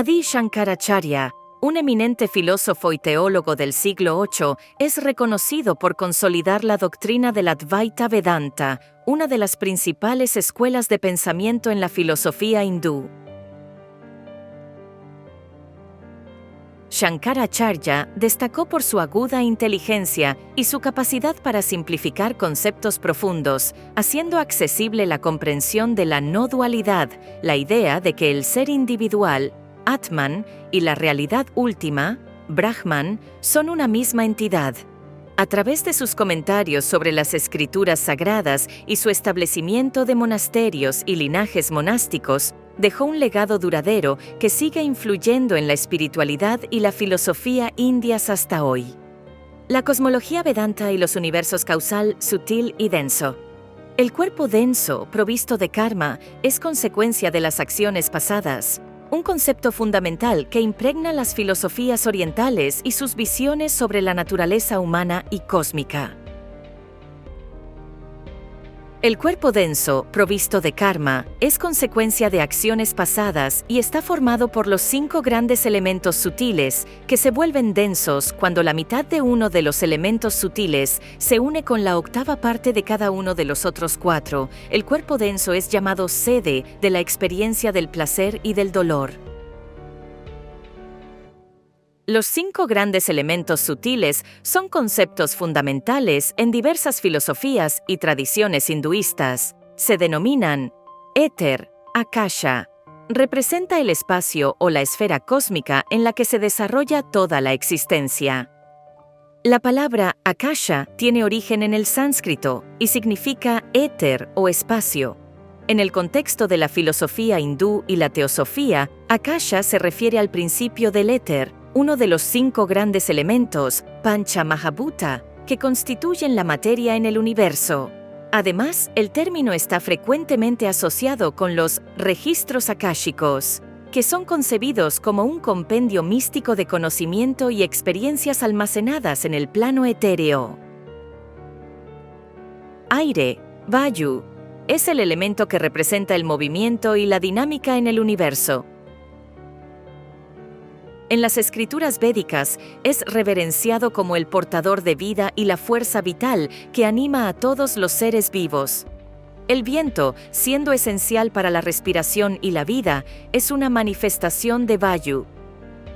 Adi Shankaracharya, un eminente filósofo y teólogo del siglo VIII, es reconocido por consolidar la doctrina del Advaita Vedanta, una de las principales escuelas de pensamiento en la filosofía hindú. Shankaracharya destacó por su aguda inteligencia y su capacidad para simplificar conceptos profundos, haciendo accesible la comprensión de la no dualidad, la idea de que el ser individual, Atman, y la realidad última, Brahman, son una misma entidad. A través de sus comentarios sobre las escrituras sagradas y su establecimiento de monasterios y linajes monásticos, dejó un legado duradero que sigue influyendo en la espiritualidad y la filosofía indias hasta hoy. La cosmología Vedanta y los universos causal, sutil y denso. El cuerpo denso, provisto de karma, es consecuencia de las acciones pasadas, un concepto fundamental que impregna las filosofías orientales y sus visiones sobre la naturaleza humana y cósmica. El cuerpo denso, provisto de karma, es consecuencia de acciones pasadas y está formado por los 5 grandes elementos sutiles, que se vuelven densos cuando la mitad de uno de los elementos sutiles se une con la 8ª parte de cada uno de los otros 4. El cuerpo denso es llamado sede de la experiencia del placer y del dolor. Los 5 grandes elementos sutiles son conceptos fundamentales en diversas filosofías y tradiciones hinduistas. Se denominan éter, akasha. Representa el espacio o la esfera cósmica en la que se desarrolla toda la existencia. La palabra akasha tiene origen en el sánscrito y significa éter o espacio. En el contexto de la filosofía hindú y la teosofía, akasha se refiere al principio del éter, uno de los 5 grandes elementos, Pancha Mahabhuta, que constituyen la materia en el universo. Además, el término está frecuentemente asociado con los registros akáshicos, que son concebidos como un compendio místico de conocimiento y experiencias almacenadas en el plano etéreo. Aire, Vayu, es el elemento que representa el movimiento y la dinámica en el universo. En las escrituras védicas es reverenciado como el portador de vida y la fuerza vital que anima a todos los seres vivos. El viento, siendo esencial para la respiración y la vida, es una manifestación de Vayu.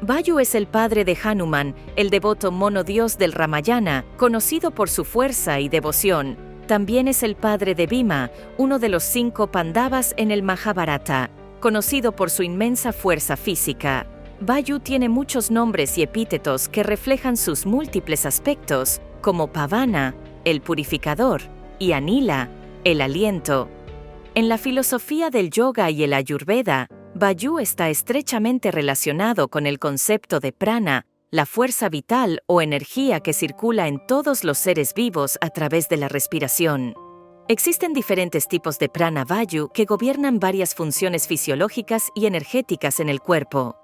Vayu es el padre de Hanuman, el devoto monodios del Ramayana, conocido por su fuerza y devoción. También es el padre de Bhima, uno de los 5 Pandavas en el Mahabharata, conocido por su inmensa fuerza física. Vayu tiene muchos nombres y epítetos que reflejan sus múltiples aspectos, como Pavana, el purificador, y Anila, el aliento. En la filosofía del yoga y el ayurveda, Vayu está estrechamente relacionado con el concepto de prana, la fuerza vital o energía que circula en todos los seres vivos a través de la respiración. Existen diferentes tipos de prana Vayu que gobiernan varias funciones fisiológicas y energéticas en el cuerpo.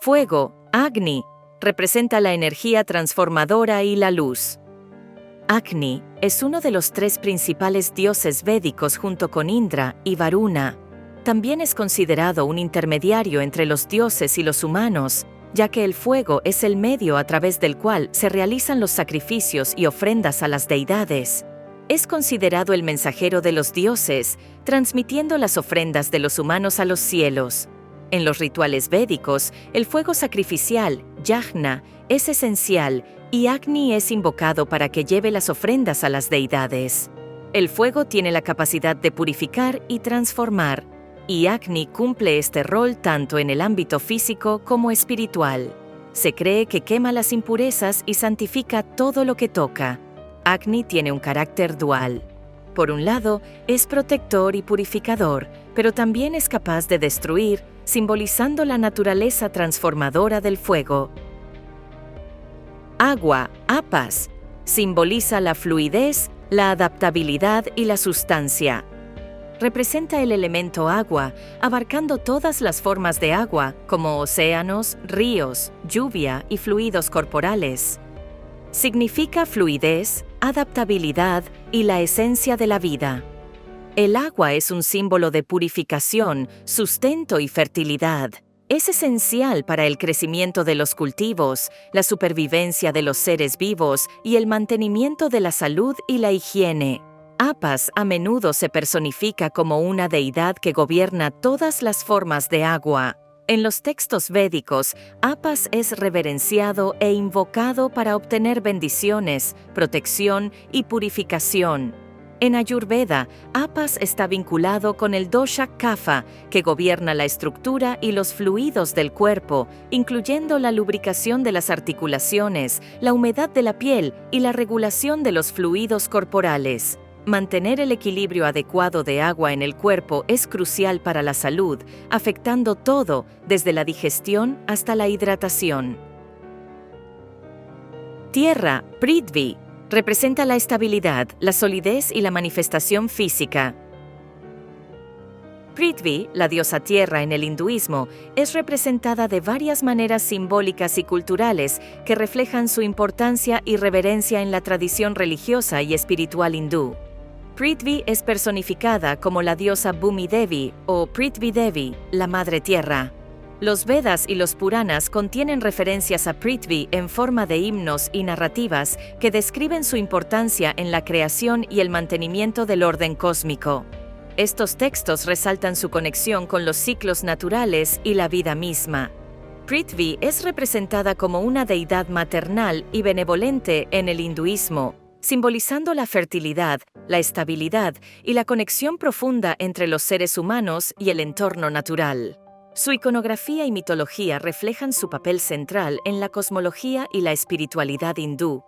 Fuego, Agni, representa la energía transformadora y la luz. Agni es uno de los 3 principales dioses védicos junto con Indra y Varuna. También es considerado un intermediario entre los dioses y los humanos, ya que el fuego es el medio a través del cual se realizan los sacrificios y ofrendas a las deidades. Es considerado el mensajero de los dioses, transmitiendo las ofrendas de los humanos a los cielos. En los rituales védicos, el fuego sacrificial, yajna, es esencial y Agni es invocado para que lleve las ofrendas a las deidades. El fuego tiene la capacidad de purificar y transformar, y Agni cumple este rol tanto en el ámbito físico como espiritual. Se cree que quema las impurezas y santifica todo lo que toca. Agni tiene un carácter dual. Por un lado, es protector y purificador, pero también es capaz de destruir, simbolizando la naturaleza transformadora del fuego. Agua, Apas, simboliza la fluidez, la adaptabilidad y la sustancia. Representa el elemento agua, abarcando todas las formas de agua, como océanos, ríos, lluvia y fluidos corporales. Significa fluidez, adaptabilidad y la esencia de la vida. El agua es un símbolo de purificación, sustento y fertilidad. Es esencial para el crecimiento de los cultivos, la supervivencia de los seres vivos y el mantenimiento de la salud y la higiene. Apas a menudo se personifica como una deidad que gobierna todas las formas de agua. En los textos védicos, Apas es reverenciado e invocado para obtener bendiciones, protección y purificación. En Ayurveda, Apas está vinculado con el dosha Kapha, que gobierna la estructura y los fluidos del cuerpo, incluyendo la lubricación de las articulaciones, la humedad de la piel y la regulación de los fluidos corporales. Mantener el equilibrio adecuado de agua en el cuerpo es crucial para la salud, afectando todo, desde la digestión hasta la hidratación. Tierra, Prithvi, representa la estabilidad, la solidez y la manifestación física. Prithvi, la diosa tierra en el hinduismo, es representada de varias maneras simbólicas y culturales que reflejan su importancia y reverencia en la tradición religiosa y espiritual hindú. Prithvi es personificada como la diosa Bhumi Devi o Prithvi Devi, la Madre Tierra. Los Vedas y los Puranas contienen referencias a Prithvi en forma de himnos y narrativas que describen su importancia en la creación y el mantenimiento del orden cósmico. Estos textos resaltan su conexión con los ciclos naturales y la vida misma. Prithvi es representada como una deidad maternal y benevolente en el hinduismo, simbolizando la fertilidad, la estabilidad y la conexión profunda entre los seres humanos y el entorno natural. Su iconografía y mitología reflejan su papel central en la cosmología y la espiritualidad hindú.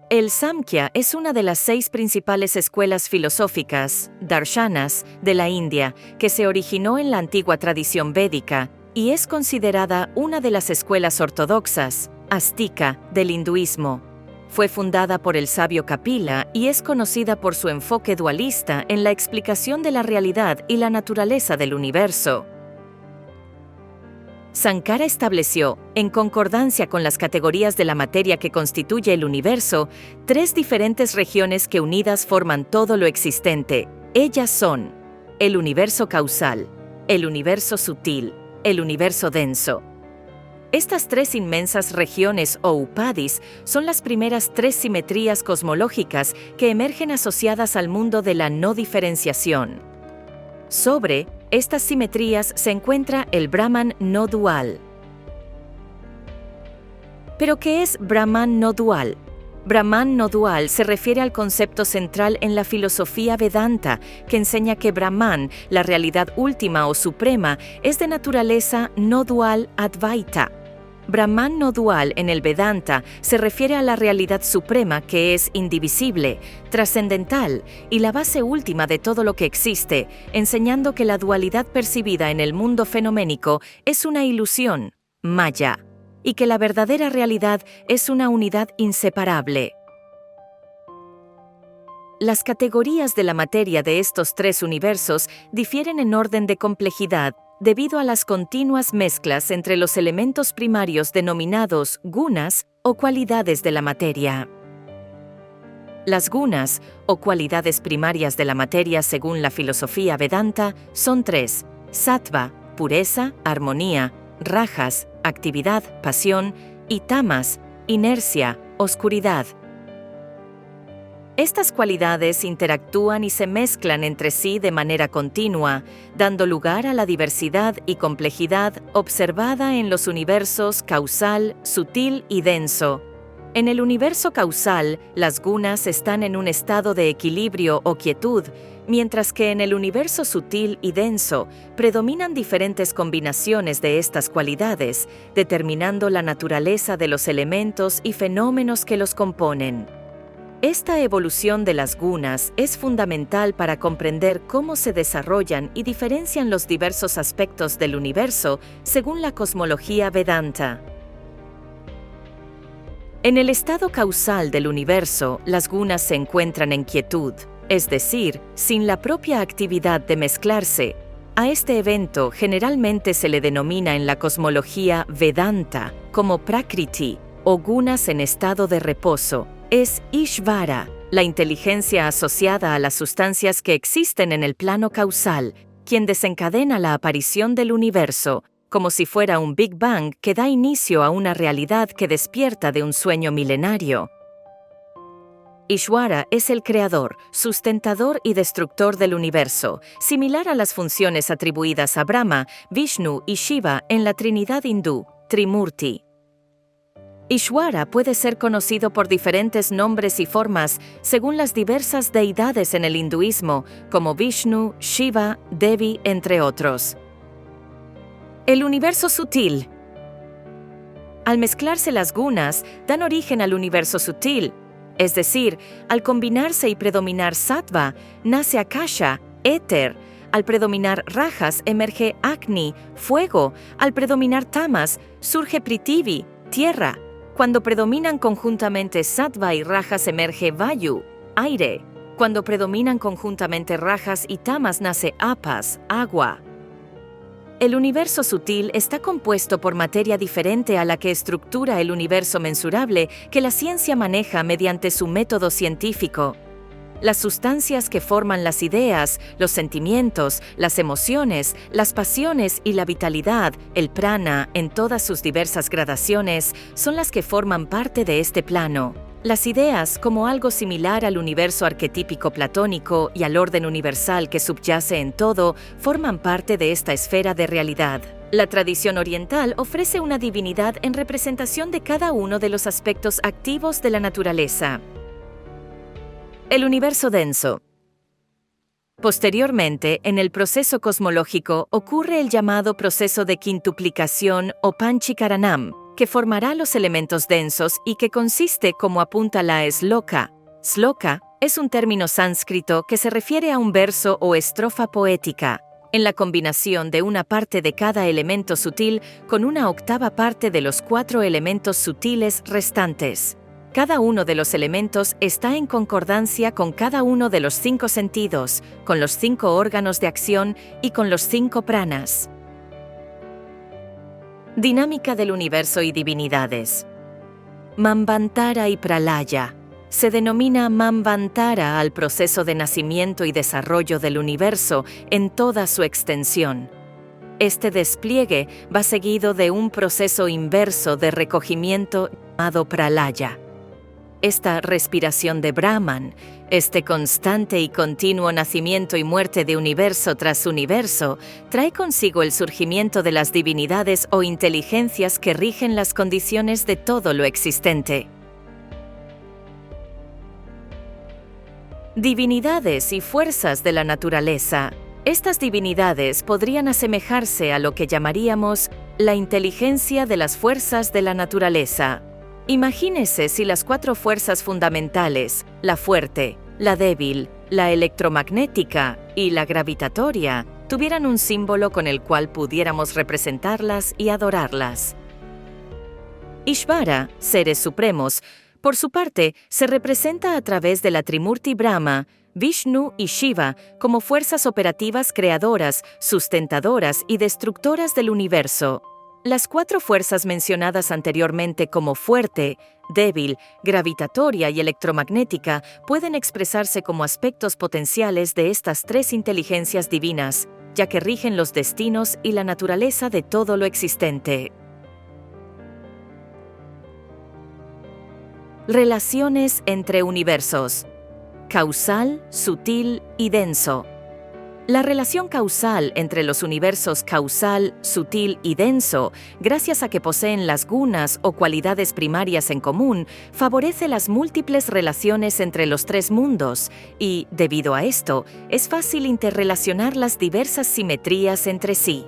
El Samkhya es una de las 6 principales escuelas filosóficas, darshanas, de la India, que se originó en la antigua tradición védica y es considerada una de las escuelas ortodoxas, astika, del hinduismo. Fue fundada por el sabio Kapila y es conocida por su enfoque dualista en la explicación de la realidad y la naturaleza del universo. Sankara estableció, en concordancia con las categorías de la materia que constituye el universo, 3 diferentes regiones que unidas forman todo lo existente. Ellas son el universo causal, el universo sutil, el universo denso. Estas 3 inmensas regiones o upadis son las primeras 3 simetrías cosmológicas que emergen asociadas al mundo de la no diferenciación. Sobre estas simetrías se encuentra el Brahman no dual. ¿Pero qué es Brahman no dual? Brahman no dual se refiere al concepto central en la filosofía Vedanta, que enseña que Brahman, la realidad última o suprema, es de naturaleza no dual Advaita. Brahman no dual en el Vedanta se refiere a la realidad suprema que es indivisible, trascendental y la base última de todo lo que existe, enseñando que la dualidad percibida en el mundo fenoménico es una ilusión, maya, y que la verdadera realidad es una unidad inseparable. Las categorías de la materia de estos 3 universos difieren en orden de complejidad debido a las continuas mezclas entre los elementos primarios denominados gunas o cualidades de la materia. Las gunas, o cualidades primarias de la materia según la filosofía Vedanta, son 3: sattva, pureza, armonía; rajas, actividad, pasión; y tamas, inercia, oscuridad. Estas cualidades interactúan y se mezclan entre sí de manera continua, dando lugar a la diversidad y complejidad observada en los universos causal, sutil y denso. En el universo causal, las gunas están en un estado de equilibrio o quietud, mientras que en el universo sutil y denso predominan diferentes combinaciones de estas cualidades, determinando la naturaleza de los elementos y fenómenos que los componen. Esta evolución de las gunas es fundamental para comprender cómo se desarrollan y diferencian los diversos aspectos del universo según la cosmología Vedanta. En el estado causal del universo, las gunas se encuentran en quietud, es decir, sin la propia actividad de mezclarse. A este evento generalmente se le denomina en la cosmología Vedanta como Prakriti o gunas en estado de reposo. Es Ishvara, la inteligencia asociada a las sustancias que existen en el plano causal, quien desencadena la aparición del universo, como si fuera un Big Bang que da inicio a una realidad que despierta de un sueño milenario. Ishvara es el creador, sustentador y destructor del universo, similar a las funciones atribuidas a Brahma, Vishnu y Shiva en la Trinidad hindú, Trimurti. Ishvara puede ser conocido por diferentes nombres y formas según las diversas deidades en el hinduismo, como Vishnu, Shiva, Devi, entre otros. El universo sutil. Al mezclarse las gunas, dan origen al universo sutil. Es decir, al combinarse y predominar sattva, nace akasha, éter. Al predominar rajas, emerge agni, fuego. Al predominar tamas, surge prithvi, tierra. Cuando predominan conjuntamente sattva y rajas, emerge vayu, aire. Cuando predominan conjuntamente rajas y tamas, nace apas, agua. El universo sutil está compuesto por materia diferente a la que estructura el universo mensurable que la ciencia maneja mediante su método científico. Las sustancias que forman las ideas, los sentimientos, las emociones, las pasiones y la vitalidad, el prana, en todas sus diversas gradaciones, son las que forman parte de este plano. Las ideas, como algo similar al universo arquetípico platónico y al orden universal que subyace en todo, forman parte de esta esfera de realidad. La tradición oriental ofrece una divinidad en representación de cada uno de los aspectos activos de la naturaleza. El universo denso. Posteriormente, en el proceso cosmológico ocurre el llamado proceso de quintuplicación o Panchikaranam, que formará los elementos densos y que consiste, como apunta la sloka. Sloka es un término sánscrito que se refiere a un verso o estrofa poética, en la combinación de una parte de cada elemento sutil con una octava parte de los 4 elementos sutiles restantes. Cada uno de los elementos está en concordancia con cada uno de los 5 sentidos, con los 5 órganos de acción y con los 5 pranas. Dinámica del universo y divinidades. Manvantara y Pralaya. Se denomina Manvantara al proceso de nacimiento y desarrollo del universo en toda su extensión. Este despliegue va seguido de un proceso inverso de recogimiento llamado Pralaya. Esta respiración de Brahman, este constante y continuo nacimiento y muerte de universo tras universo, trae consigo el surgimiento de las divinidades o inteligencias que rigen las condiciones de todo lo existente. Divinidades y fuerzas de la naturaleza. Estas divinidades podrían asemejarse a lo que llamaríamos la inteligencia de las fuerzas de la naturaleza. Imagínese si las 4 fuerzas fundamentales, la fuerte, la débil, la electromagnética y la gravitatoria, tuvieran un símbolo con el cual pudiéramos representarlas y adorarlas. Ishvara, seres supremos, por su parte, se representa a través de la Trimurti Brahma, Vishnu y Shiva como fuerzas operativas creadoras, sustentadoras y destructoras del universo. Las 4 fuerzas mencionadas anteriormente como fuerte, débil, gravitatoria y electromagnética pueden expresarse como aspectos potenciales de estas 3 inteligencias divinas, ya que rigen los destinos y la naturaleza de todo lo existente. Relaciones entre universos. Causal, sutil y denso. La relación causal entre los universos causal, sutil y denso, gracias a que poseen las gunas o cualidades primarias en común, favorece las múltiples relaciones entre los 3 mundos y, debido a esto, es fácil interrelacionar las diversas simetrías entre sí.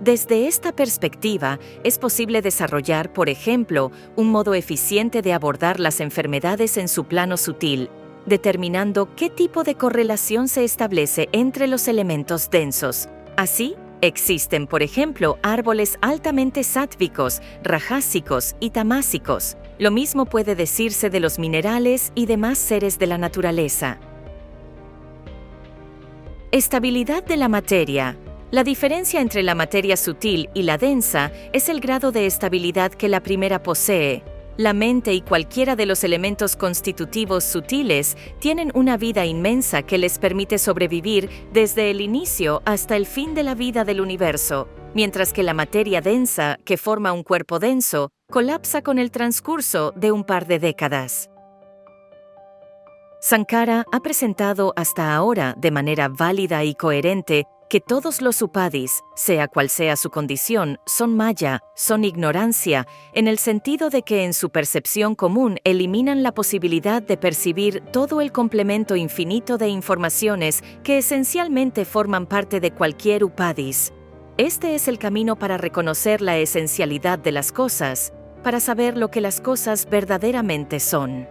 Desde esta perspectiva, es posible desarrollar, por ejemplo, un modo eficiente de abordar las enfermedades en su plano sutil, determinando qué tipo de correlación se establece entre los elementos densos. Así, existen, por ejemplo, árboles altamente sáttvicos, rajásicos y tamásicos. Lo mismo puede decirse de los minerales y demás seres de la naturaleza. Estabilidad de la materia. La diferencia entre la materia sutil y la densa es el grado de estabilidad que la primera posee. La mente y cualquiera de los elementos constitutivos sutiles tienen una vida inmensa que les permite sobrevivir desde el inicio hasta el fin de la vida del universo, mientras que la materia densa, que forma un cuerpo denso, colapsa con el transcurso de un par de décadas. Sankara ha presentado hasta ahora, de manera válida y coherente, que todos los upadis, sea cual sea su condición, son maya, son ignorancia, en el sentido de que en su percepción común eliminan la posibilidad de percibir todo el complemento infinito de informaciones que esencialmente forman parte de cualquier upadis. Este es el camino para reconocer la esencialidad de las cosas, para saber lo que las cosas verdaderamente son.